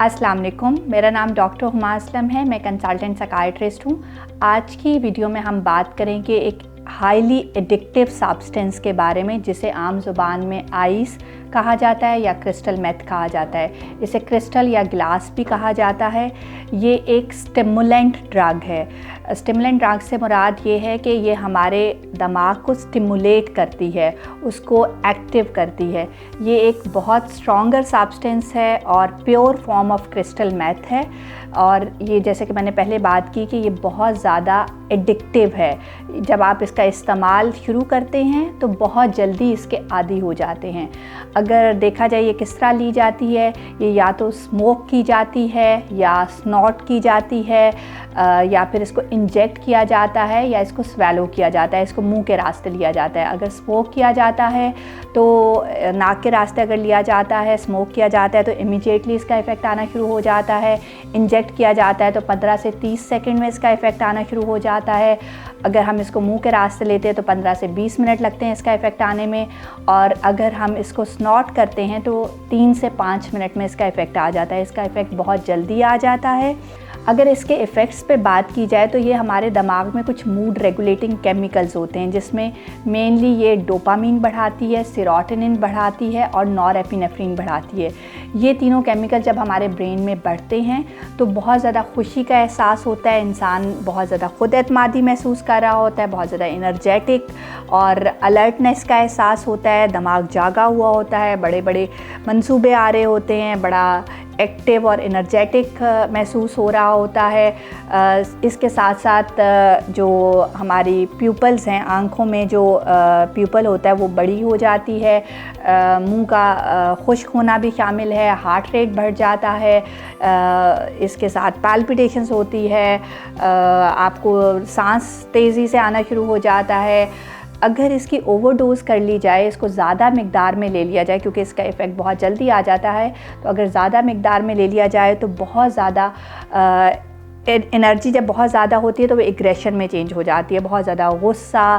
अस्सलाम वालेकुम, मेरा नाम डॉक्टर हुमा असलम है। मैं कंसल्टेंट साइकियाट्रिस्ट हूँ। आज की वीडियो में हम बात करेंगे एक हाईली एडिक्टिव सब्सटेंस के बारे में जिसे आम ज़ुबान में आइस कहा जाता है या क्रिस्टल मेथ कहा जाता है। इसे क्रिस्टल या ग्लास भी कहा जाता है। ये एक स्टिमुलेंट ड्रग है। स्टिमुलेंट ड्रग से मुराद ये है कि ये हमारे दिमाग को स्टिमुलेट करती है, उसको एक्टिव करती है। ये एक बहुत स्ट्रॉन्गर सब्सटेंस है और pure form of crystal meth है। और ये जैसे कि मैंने पहले बात की कि ये बहुत ज़्यादा एडिक्टिव है। जब आप इसका इस्तेमाल शुरू करते हैं तो बहुत जल्दी इसके आदी हो जाते हैं। अगर देखा जाए ये किस तरह ली जाती है, ये या तो स्मोक की जाती है या स्नॉट की जाती है या फिर इसको इंजेक्ट किया जाता है या इसको स्वेलो किया जाता है, इसको मुंह के रास्ते लिया जाता है। अगर स्मोक किया जाता है तो नाक के रास्ते अगर लिया जाता है, स्मोक किया जाता है तो इमीडिएटली इसका इफ़ेक्ट आना शुरू हो जाता है। इंजेक्ट किया जाता है तो 15 से 30 सेकंड में इसका इफ़ेक्ट आना शुरू हो जाता है। अगर हम इसको मुंह के रास्ते लेते हैं तो 15 से 20 मिनट लगते हैं इसका इफ़ेक्ट आने में। और अगर हम इसको स्नॉट करते हैं तो 3 से 5 मिनट में इसका इफ़ेक्ट आ जाता है। इसका इफ़ेक्ट बहुत जल्दी आ जाता है। अगर इसके इफ़ेक्ट्स पे बात की जाए तो ये हमारे दिमाग में कुछ मूड रेगुलेटिंग केमिकल्स होते हैं जिसमें मेनली ये डोपामीन बढ़ाती है, सेरोटोनिन बढ़ाती है और नॉरएपिनेफ्रिन बढ़ाती है। ये तीनों केमिकल जब हमारे ब्रेन में बढ़ते हैं तो बहुत ज़्यादा खुशी का एहसास होता है, इंसान बहुत ज़्यादा खुद एतमादी महसूस कर रहा होता है, बहुत ज़्यादा एनर्जेटिक और अलर्टनेस का एहसास होता है, दिमाग जागा हुआ होता है, बड़े बड़े मंसूबे आ रहे होते हैं, बड़ा एक्टिव और एनर्जेटिक महसूस हो रहा होता है। इसके साथ साथ जो हमारी प्यूपल्स हैं, आँखों में जो प्यूपल होता है वो बड़ी हो जाती है, मुंह का खुश्क होना भी शामिल है, हार्ट रेट बढ़ जाता है, इसके साथ पैल्पिटेशंस होती है, आपको सांस तेज़ी से आना शुरू हो जाता है। अगर इसकी ओवरडोज़ कर ली जाए, इसको ज़्यादा मिक़दार में ले लिया जाए क्योंकि इसका इफ़ेक्ट बहुत जल्दी आ जाता है, तो अगर ज़्यादा मिक़दार में ले लिया जाए तो बहुत ज़्यादा एनर्जी जब बहुत ज़्यादा होती है तो वो एग्रेशन में चेंज हो जाती है। बहुत ज़्यादा गुस्सा,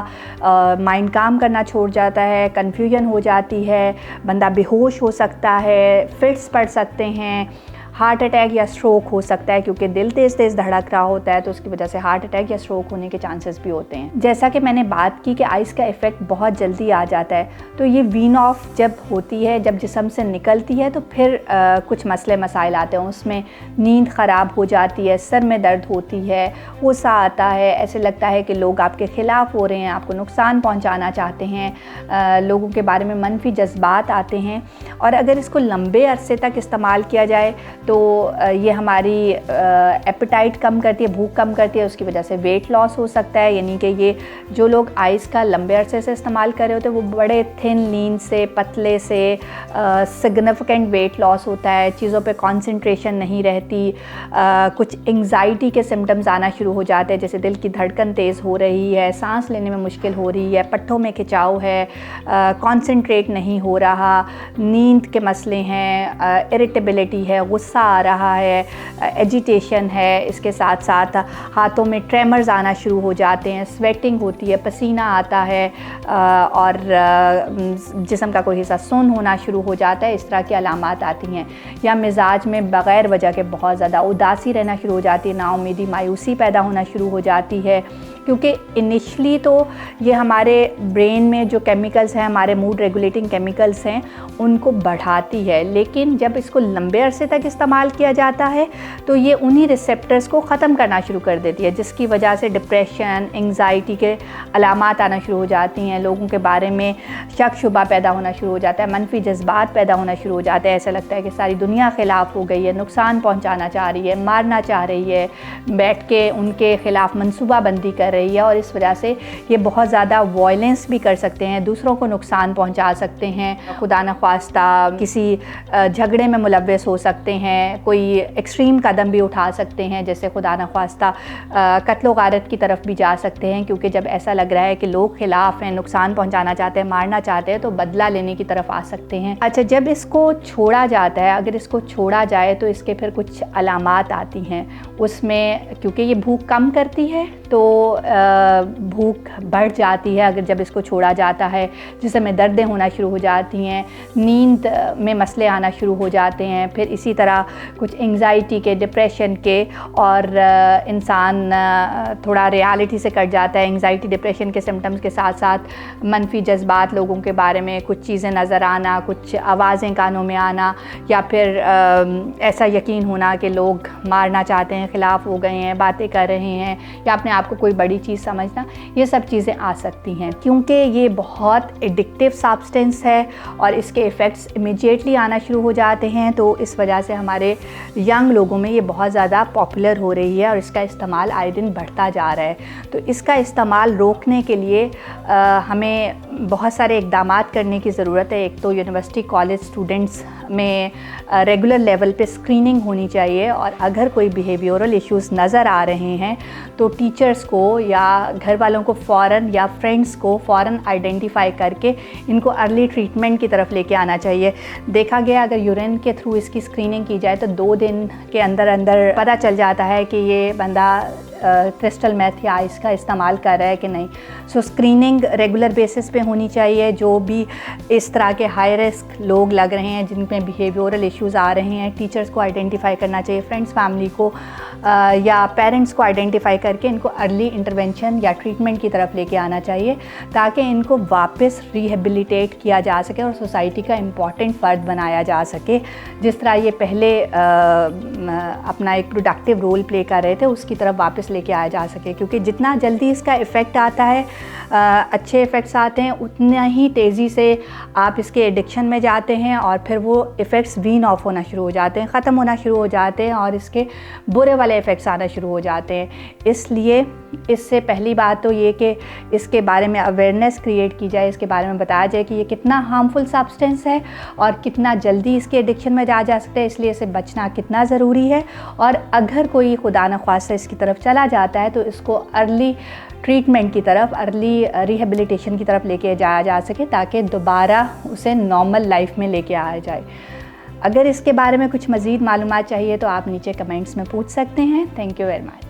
माइंड काम करना छोड़ जाता है, कन्फ्यूजन हो जाती है, बंदा बेहोश हो सकता है, फिट्स पड़ सकते हैं, हार्ट अटैक या स्ट्रोक हो सकता है क्योंकि दिल तेज़ तेज़ धड़क रहा होता है तो उसकी वजह से हार्ट अटैक या स्ट्रोक होने के चांसेस भी होते हैं। जैसा कि मैंने बात की कि आइस का इफ़ेक्ट बहुत जल्दी आ जाता है, तो ये वीन ऑफ जब होती है, जब जिस्म से निकलती है तो फिर कुछ मसले मसाइल आते हैं। उसमें नींद ख़राब हो जाती है, सर में दर्द होती है, गुस्सा आता है, ऐसे लगता है कि लोग आपके ख़िलाफ़ हो रहे हैं, आपको नुकसान पहुँचाना चाहते हैं, लोगों के बारे में मनफी जज्बात आते हैं। और अगर इसको लंबे अरसे तक इस्तेमाल किया जाए तो ये हमारी एपेटाइट कम करती है, भूख कम करती है, उसकी वजह से वेट लॉस हो सकता है। यानी कि ये जो लोग आइस का लंबे अरसे से इस्तेमाल कर रहे होते हैं वो बड़े थिन, लीन से, पतले से, सिग्निफिकेंट वेट लॉस होता है, चीज़ों पे कंसंट्रेशन नहीं रहती, कुछ एंग्जाइटी के सिम्टम्स आना शुरू हो जाते हैं जैसे दिल की धड़कन तेज़ हो रही है, सांस लेने में मुश्किल हो रही है, पट्ठों में खिंचाव है, कंसंट्रेट नहीं हो रहा, नींद के मसले हैं, इरिटेबिलिटी है, गुस्सा आ रहा है, एजिटेशन है। इसके साथ साथ हाथों में ट्रेमर्स आना शुरू हो जाते हैं, स्वेटिंग होती है, पसीना आता है और जिस्म का कोई हिस्सा सुन्न होना शुरू हो जाता है। इस तरह की अलामात आती हैं। या मिजाज में बग़ैर वजह के बहुत ज़्यादा उदासी रहना शुरू हो जाती है, नाउमीदी, मायूसी पैदा होना शुरू हो जाती है क्योंकि इनिशली तो ये हमारे ब्रेन में जो केमिकल्स हैं, हमारे मूड रेगुलेटिंग केमिकल्स हैं, उनको बढ़ाती है। लेकिन जब इसको लंबे अरसे तक इस्तेमाल किया जाता है तो ये उन्हीं रिसेप्टर्स को ख़त्म करना शुरू कर देती है जिसकी वजह से डिप्रेशन, एंग्जाइटी के अलामात आना शुरू हो जाती हैं, लोगों के बारे में शक शुबा पैदा होना शुरू हो जाता है, मनफी जज्बात पैदा होना शुरू हो जाते हैं। ऐसा लगता है कि सारी दुनिया ख़िलाफ़ हो गई है, नुकसान पहुँचाना चाह रही है, मारना चाह रही है, बैठ के उनके ख़िलाफ़ मनसूबाबंदी कर रही है और इस वजह से ये बहुत ज़्यादा वायलेंस भी कर सकते हैं, दूसरों को नुकसान पहुंचा सकते हैं, खुदा न ख्वास्ता किसी झगड़े में मुलव्वस हो सकते हैं, कोई एक्सट्रीम कदम भी उठा सकते हैं जैसे खुदा न ख्वास्ता कत्ल गारत की तरफ भी जा सकते हैं क्योंकि जब ऐसा लग रहा है कि लोग ख़िलाफ़ हैं, नुकसान पहुँचाना चाहते हैं, मारना चाहते हैं तो बदला लेने की तरफ आ सकते हैं। अच्छा, जब इसको छोड़ा जाता है, अगर इसको छोड़ा जाए तो इसके फिर कुछ अलामात आती हैं। उसमें क्योंकि ये भूख कम करती है तो भूख बढ़ जाती है अगर जब इसको छोड़ा जाता है, जिसमें दर्दें होना शुरू हो जाती हैं, नींद में मसले आना शुरू हो जाते हैं, फिर इसी तरह कुछ एंग्जाइटी के, डिप्रेशन के, और इंसान थोड़ा रियलिटी से कट जाता है। एंग्जाइटी डिप्रेशन के सिम्टम्स के साथ साथ मनफी जज्बात लोगों के बारे में, कुछ चीज़ें नज़र आना, कुछ आवाज़ें कानों में आना, या फिर ऐसा यकीन होना कि लोग मारना चाहते हैं, ख़िलाफ़ हो गए हैं, बातें कर रहे हैं, या अपने आप को कोई बड़ी चीज़ समझना, ये सब चीज़ें आ सकती हैं। क्योंकि ये बहुत एडिक्टिव सब्सटेंस है और इसके इफ़ेक्ट्स इमीडिएटली आना शुरू हो जाते हैं, तो इस वजह से हमारे यंग लोगों में ये बहुत ज़्यादा पॉपुलर हो रही है और इसका इस्तेमाल आए दिन बढ़ता जा रहा है। तो इसका इस्तेमाल रोकने के लिए हमें बहुत सारे इक़दामात करने की ज़रूरत है। एक तो यूनिवर्सिटी कॉलेज स्टूडेंट्स में रेगुलर लेवल पे स्क्रीनिंग होनी चाहिए, और अगर कोई बिहेवियरल इश्यूज़ नज़र आ रहे हैं तो टीचर्स को या घर वालों को फ़ौरन, या फ्रेंड्स को फ़ौरन आइडेंटिफाई करके इनको अर्ली ट्रीटमेंट की तरफ लेके आना चाहिए। देखा गया अगर यूरिन के थ्रू इसकी स्क्रीनिंग की जाए तो 2 दिन के अंदर अंदर पता चल जाता है कि ये बंदा क्रिस्टल मेथ या आइस का इस्तेमाल कर रहा है कि नहीं। सो स्क्रीनिंग रेगुलर बेसिस पे होनी चाहिए। जो भी इस तरह के हाई रिस्क लोग लग रहे हैं, जिनमें बिहेवियरल इश्यूज़ आ रहे हैं, टीचर्स को आइडेंटिफाई करना चाहिए, फ्रेंड्स, फैमिली को या पेरेंट्स को आइडेंटिफाई करके इनको अर्ली इंटरवेंशन या ट्रीटमेंट की तरफ लेके आना चाहिए, ताकि इनको वापस रिहेबिलिटेट किया जा सके और सोसाइटी का इम्पॉर्टेंट फ़र्द बनाया जा सके। जिस तरह ये पहले अपना एक प्रोडक्टिव रोल प्ले कर रहे थे, उसकी तरफ वापस लेके आया जा सके। क्योंकि जितना जल्दी इसका इफ़ेक्ट आता है, अच्छे इफ़ेक्ट्स आते हैं, उतना ही तेज़ी से आप इसके एडिक्शन में जाते हैं और फिर वो इफ़ेक्ट्स वीन ऑफ होना शुरू हो जाते हैं, ख़त्म होना शुरू हो जाते हैं और इसके बुरे वाले इफ़ेक्ट्स आना शुरू हो जाते हैं। इसलिए इससे पहली बात तो ये कि इसके बारे में अवेयरनेस क्रिएट की जाए, इसके बारे में बताया जाए कि ये कितना हार्मफुल सब्सटेंस है और कितना जल्दी इसके एडिक्शन में जा सकते हैं, इसलिए इसे बचना कितना ज़रूरी है। और अगर कोई खुदा न ख्वास्ता इसकी तरफ चला जाता है तो इसको अर्ली ट्रीटमेंट की तरफ, अर्ली रिहेबिलिटेशन की तरफ लेके जाया जा सके, ताकि दोबारा उसे नॉर्मल लाइफ में लेके आया जाए। अगर इसके बारे में कुछ मज़ीद मालूमात चाहिए तो आप नीचे कमेंट्स में पूछ सकते हैं। Thank you very much.